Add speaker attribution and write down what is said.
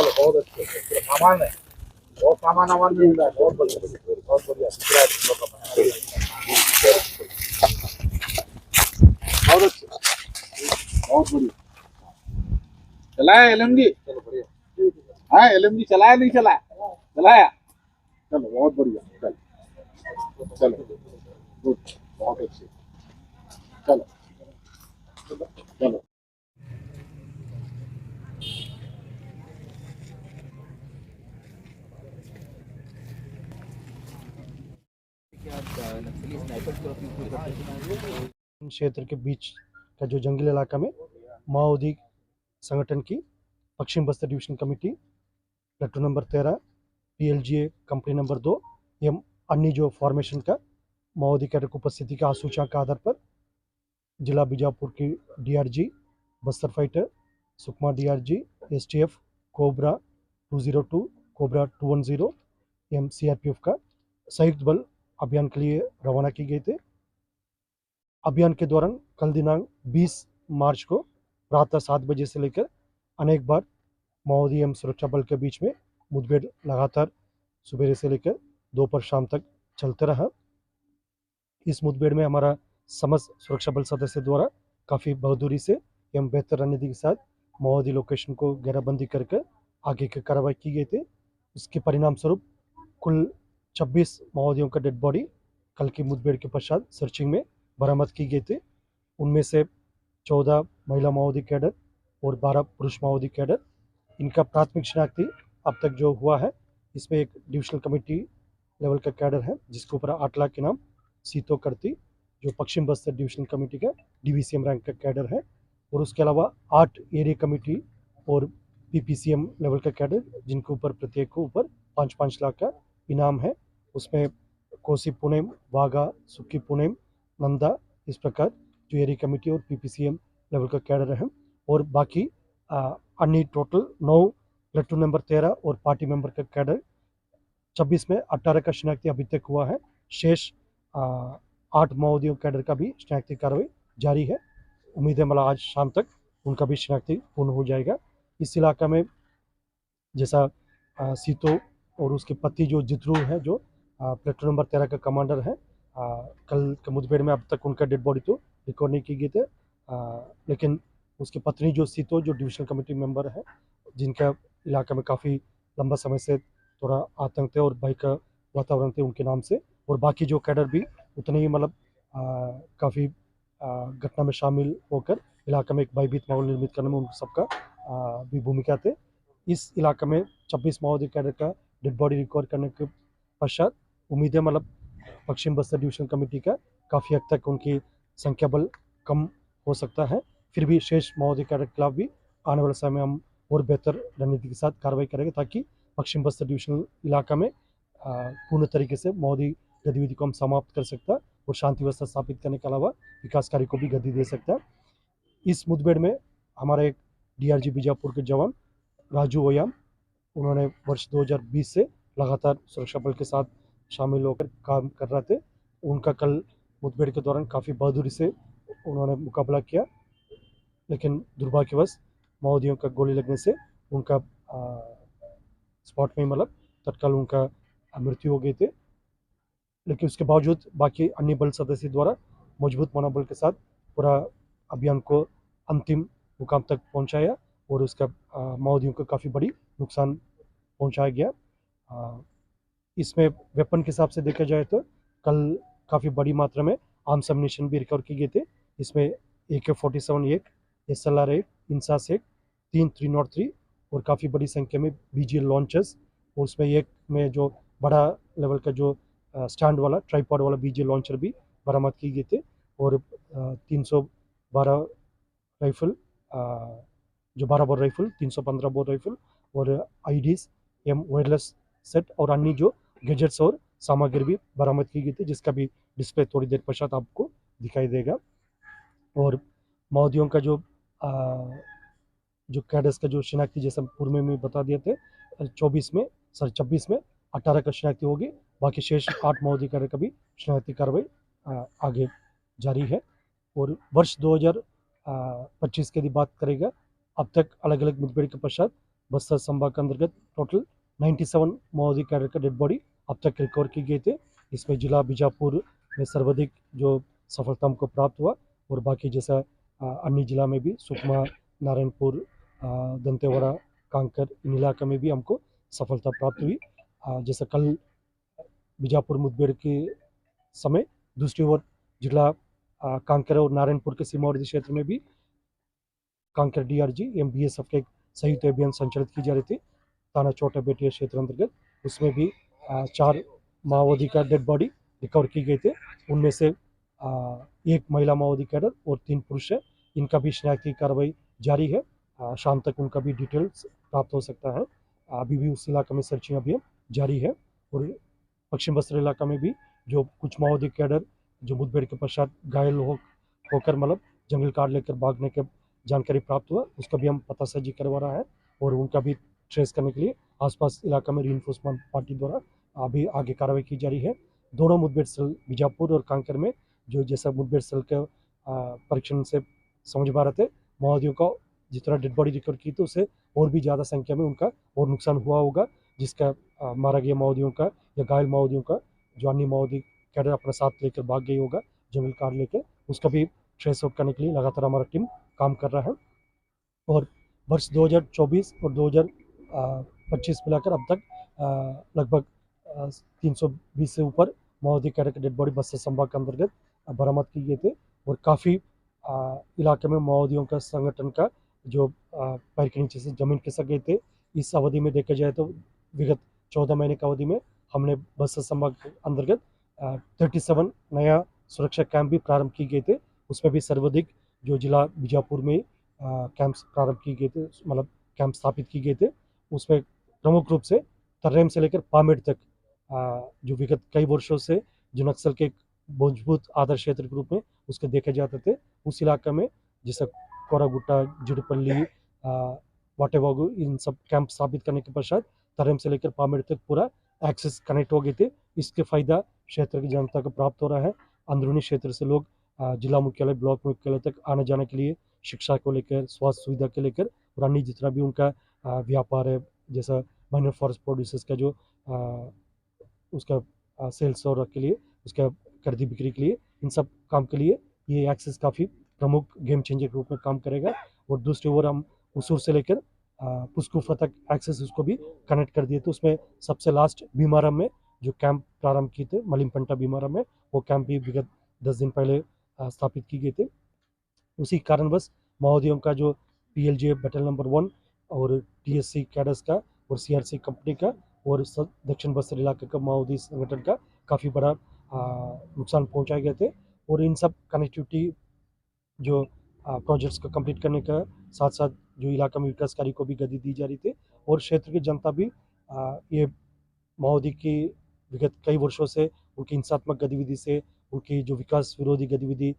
Speaker 1: चलो बहुत अच्छे सामान है, बहुत सामान वामान मिल रहा है, बहुत बढ़िया बहुत बढ़िया बहुत अच्छे बहुत बढ़िया चलाया एलएमजी। चलो बढ़िया। हाँ एलएमजी चलाया नहीं चलाया चलाया। चलो बहुत बढ़िया। चलो चलो गुड बहुत अच्छे। चलो चलो
Speaker 2: क्षेत्र के बीच का जो जंगल इलाका में माओवादी संगठन की पश्चिम Bastar division committee platoon number 13 PLGA company number 2 एवं अन्य जो फॉर्मेशन का माओवादी कैडर की उपस्थिति का आसूचना के आधार पर जिला बीजापुर की DRG, Bastar fighter, Sukma DRG, STF, cobra 202, cobra 210 एवं CRPF का संयुक्त बल अभियान के लिए रवाना की गए थे। अभियान के दौरान कल दिनांक 20 मार्च को प्रातः 7 बजे से लेकर अनेक बार माओवादी एवं सुरक्षा बल के बीच में मुठभेड़ लगातार सुबह से लेकर दोपहर शाम तक चलते रहा। इस मुठभेड़ में हमारा समस्त सुरक्षा बल सदस्य द्वारा काफ़ी बहादुरी से एवं बेहतर रणनीति के साथ माओवादी लोकेशन को घेराबंदी करके आगे की कार्रवाई की गई थी। उसके परिणाम स्वरूप कुल 26 माओवादियों का डेड बॉडी कल की मुठभेड़ के पश्चात सर्चिंग में बरामद की गई थी। उनमें से 14 महिला माओवादी कैडर और 12 पुरुष माओवादी कैडर। इनका प्राथमिक शनाख्ती अब तक जो हुआ है, इसमें एक डिविजनल कमेटी लेवल का कैडर है जिसके ऊपर 8 लाख के नाम सीतो करती, जो पश्चिम बस्तर डिविजनल कमेटी का DVCM रैंक का कैडर है, और उसके अलावा 8 एरिया कमेटी और PPCM लेवल का कैडर जिनके ऊपर प्रत्येक को ऊपर 5-5 लाख का इनाम है। उसमें कोसी पुणे, वाघा, सुक्की पुणे, नंदा, इस प्रकार जो एरिया कमेटी और PPCM लेवल का कैडर है। और बाकी अन्य टोटल 9 प्लेटून नंबर 13 और पार्टी मेंबर का कैडर 26 में 18 का शनाख्ती अभी तक हुआ है। शेष 8 माओवादियों कैडर का भी शनाख्ती कार्रवाई जारी है। उम्मीद है मतलब आज शाम तक उनका भी शनाख्ती पूर्ण हो जाएगा। इस इलाका में जैसा सीतो और उसके पति जो जितरू है, जो प्लेटून नंबर 13 का कमांडर है, कल के मुठभेड़ में अब तक उनका डेड बॉडी तो रिकवर नहीं की गई थे, लेकिन उसकी पत्नी जो सीतो जो डिविजनल कमेटी मेंबर है, जिनका इलाका में काफ़ी लंबा समय से थोड़ा आतंक थे और भय का वातावरण थे उनके नाम से, और बाकी जो कैडर भी उतने ही मतलब काफ़ी घटना में शामिल होकर इलाका में एक भयभीत माहौल निर्मित करने में उन सबका भी भूमिका थे। इस इलाके में 26 माओवादी कैडर का डेड बॉडी रिकवर करने के पश्चात उम्मीद है मतलब पश्चिम बस्तर डिविजन कमेटी का काफ़ी हद तक उनकी संख्या बल कम हो सकता है। फिर भी शेष माओवादी कैडर के खिलाफ भी आने वाले समय में हम और बेहतर रणनीति के साथ कार्रवाई करेंगे ताकि पश्चिम बस्तर डिविजनल इलाका में पूर्ण तरीके से माओवादी गतिविधि को हम समाप्त कर सकता और शांति व्यवस्था स्थापित करने के अलावा विकास कार्य को भी गति दे सकता। इस मुठभेड़ में हमारा एक DRG बीजापुर के जवान राजू ओयाम, उन्होंने वर्ष 2020 से लगातार सुरक्षा बल के साथ शामिल होकर काम कर रहे थे। उनका कल मुठभेड़ के दौरान काफ़ी बहादुरी से उन्होंने मुकाबला किया, लेकिन दुर्भाग्यवश माओवादियों का गोली लगने से उनका स्पॉट में मतलब तत्काल उनका मृत्यु हो गई थी। लेकिन उसके बावजूद बाकी अन्य बल सदस्य द्वारा मजबूत मनोबल के साथ पूरा अभियान को अंतिम मुकाम तक पहुंचाया और उसका माओवादियों को काफ़ी बड़ी नुकसान पहुंचाया गया। इसमें वेपन के हिसाब से देखा जाए तो कल काफ़ी बड़ी मात्रा में आर्म्स एम्युनिशन भी रिकवर किए गए थे। इसमें AK-47 एक, SLR एक, इंसास एक, 3 303 और काफ़ी बड़ी संख्या में BGL लॉन्चर्स, और उसमें एक में जो बड़ा लेवल का जो स्टैंड वाला ट्राईपॉड वाला BGL लॉन्चर भी बरामद किए गए थे, और 312 राइफल, जो 12 बोर राइफल, 315 बोर राइफल और IDs एवं वायरलेस सेट और अन्य जो गैजेट्स और सामग्री भी बरामद की गई थी, जिसका भी डिस्प्ले थोड़ी देर पश्चात आपको दिखाई देगा। और माओवादियों का जो कैडर्स का जो शिनाख्ती जैसा पूर्व में बता दिए थे 26 में 18 का शिनाख्ती होगी, बाकी शेष 8 माओवादी कैडर का भी शिनाख्ती कार्रवाई आगे जारी है। और वर्ष 2025 की यदि बात करेगा, अब तक अलग अलग मुठभेड़ के पश्चात बस्तर संभाग के अंतर्गत टोटल 97 माओवादी कैडर का डेड बॉडी अब तक रिकवर की गई थे। इसमें जिला बीजापुर में सर्वाधिक जो सफलता हमको प्राप्त हुआ और बाकी जैसा अन्य जिला में भी सुकमा, नारायणपुर, दंतेवाड़ा, कांकर इन इलाके में भी हमको सफलता प्राप्त हुई। जैसे कल बीजापुर मुठभेड़ के समय दूसरी ओर जिला कांकेर और नारायणपुर के सीमावर्ती क्षेत्र में भी कांकेर डीआरजी एवं बीएसएफ के एक संयुक्त अभियान संचालित की जा रही थी थाना छोटा बेटिया क्षेत्र अंतर्गत। उसमें भी 4 माओवादी का डेड बॉडी रिकवर की गए थे। उनमें से एक महिला माओवादी कैडर और 3 पुरुष है। इनका भी शिनाख्ती कार्रवाई जारी है। शाम तक उनका भी डिटेल्स प्राप्त हो सकता है। अभी भी उस इलाके में सर्चिंग अभियान जारी है। और पश्चिम बस्तर इलाका में भी जो कुछ माओवादी कैडर जो मुठभेड़ के पश्चात घायल होकर मतलब जंगल काट लेकर भागने के जानकारी प्राप्त हुआ, उसका भी हम पतासाजी करवा रहा है और उनका भी ट्रेस करने के लिए आसपास इलाका में रीइंफोर्समेंट पार्टी द्वारा अभी आगे कार्रवाई की जा रही है। दोनों मुठभेड़ स्थल बीजापुर और कांकेर में जो जैसा मुठभेड़ स्थल के परीक्षण से समझ पा रहे थे, माओवादियों का जितना डेड बॉडी रिकवर की तो उससे और भी ज़्यादा संख्या में उनका और नुकसान हुआ होगा, जिसका मारा गया माओवादियों का या घायल माओवादियों का जो अन्य माओवादी कैडर अपने साथ लेकर भाग गई होगा जंगल काट लेकर, उसका भी ट्रेस आउट करने के लिए लगातार हमारा टीम काम कर रहा है। और वर्ष 2024 और 2025 मिलाकर अब तक लगभग 320 से ऊपर माओवादी कैडर के डेड बॉडी बस्तर संभाग के अंतर्गत बरामद किए गए थे। और काफ़ी इलाके में माओवादियों का संगठन का जो पैर के नीचे से जमीन खिसक गए थे। इस अवधि में देखा जाए तो विगत 14 महीने की अवधि में हमने बस्तर संभाग के अंतर्गत 37 नया सुरक्षा कैंप भी प्रारंभ किए गए थे। उसमें भी सर्वाधिक जो जिला बीजापुर में कैंप्स प्रारंभ किए गए थे, मतलब कैंप स्थापित किए गए थे। उसमें प्रमुख रूप से तर्रेम से लेकर पामेड़ तक जो विगत कई वर्षों से जो नक्सल के मजबूत आदर्श क्षेत्र के रूप में उसके देखे जाते थे, उस इलाके में जैसे कोरागुट्टा, जिडपल्ली, वाटेवागू इन सब कैंप स्थापित करने के पश्चात तर्रेम से लेकर पामेड़ तक पूरा एक्सेस कनेक्ट हो गए थे। इसके फायदा क्षेत्र की जनता को प्राप्त हो रहा है। अंदरूनी क्षेत्र से लोग जिला मुख्यालय, ब्लॉक मुख्यालय तक आने जाने के लिए, शिक्षा को लेकर, स्वास्थ्य सुविधा के लेकर और अन्य जितना भी उनका व्यापार है, जैसा माइनर फॉरेस्ट प्रोड्यूसर्स का जो उसका सेल्स और के लिए, उसका खरीदी बिक्री के लिए, इन सब काम के लिए ये एक्सेस काफ़ी प्रमुख गेम चेंजर के रूप में काम करेगा। और दूसरी ओर हम उसूर से लेकर पुस्कुफा तक एक्सेस उसको भी कनेक्ट कर दिए। तो उसमें सबसे लास्ट भीमारम में जो कैंप प्रारंभ किए थे, मलिमपंटा भीमारम में, वो कैंप भी विगत 10 दिन पहले स्थापित किए गए थे। उसी कारणवश माओवादियों का जो पीएलजीए बैटल नंबर 1 और टीएससी कैडर्स का और सीआरसी कंपनी का और दक्षिण बस्तर इलाके का माओवादी संगठन का काफ़ी बड़ा नुकसान पहुंचाए गए थे। और इन सब कनेक्टिविटी जो प्रोजेक्ट्स को कंप्लीट करने का साथ साथ जो इलाका में विकास कार्य को भी गति दी जा रही थी। और क्षेत्र की जनता भी ये माओवादी की विगत कई वर्षों से उनकी हिंसात्मक गतिविधि से, उनकी जो विकास विरोधी गतिविधि